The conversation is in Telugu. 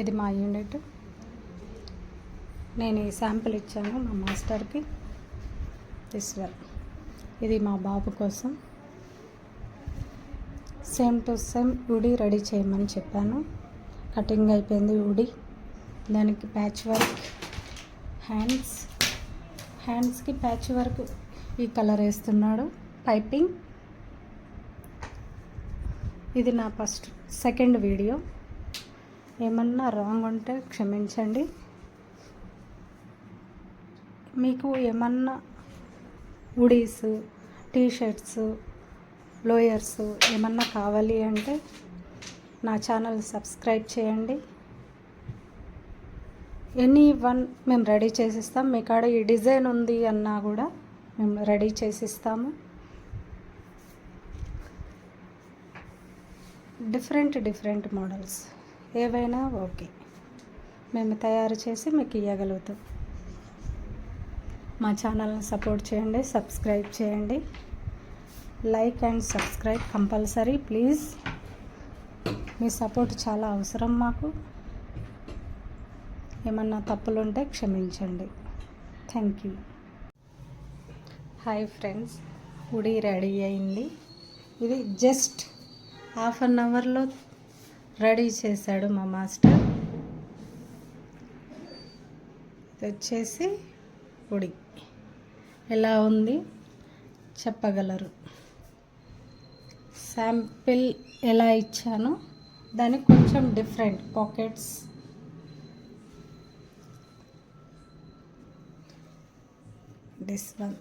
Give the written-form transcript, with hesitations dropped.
ఇది మా యూనిట్. నేను ఈ శాంపుల్ ఇచ్చాను మా మాస్టర్కి. దిస్ వన్, ఇది మా బాబు కోసం. Same to same Uri ready చేయమని చెప్పాను. కటింగ్ అయిపోయింది ఉడి. దానికి ప్యాచ్ వర్క్, హ్యాండ్స్కి ప్యాచ్ వర్క్ ఈ కలర్ వేస్తున్నాడు. పైపింగ్. ఇది నా సెకండ్ వీడియో. ఏమన్నా రాంగ్ ఉంటే క్షమించండి. మీకు ఏమన్నా హుడీస్, టీషర్ట్స్, లోయర్స్ ఏమన్నా కావాలి అంటే నా ఛానల్ సబ్స్క్రైబ్ చేయండి. ఎనీ వన్ మేము రెడీ చేసిస్తాం. మీ కాడ ఈ డిజైన్ ఉంది అన్నా కూడా మేము రెడీ చేసిస్తాము. డిఫరెంట్ మోడల్స్ ఏవైనా ఓకే, మేము తయారు చేసి మీకు ఇవ్వగలుగుతాం. మా ఛానల్ని సపోర్ట్ చేయండి, సబ్స్క్రైబ్ చేయండి. Like and subscribe compulsory please. Me support చాలా అవసరం మాకు. ఏమన్నా తప్పులుంటే క్షమించండి. Thank you. Hi friends, hoodie ready అయింది. ఇది జస్ట్ హాఫ్ అన్ అవర్లో రెడీ చేశాడు మా మాస్టర్. ఇది వచ్చేసి హుడీ. ఎలా ఉంది చెప్పగలరు? శాంపిల్ ఎలా ఇచ్చానో దానికి కొంచెం డిఫరెంట్ పాకెట్స్. This one.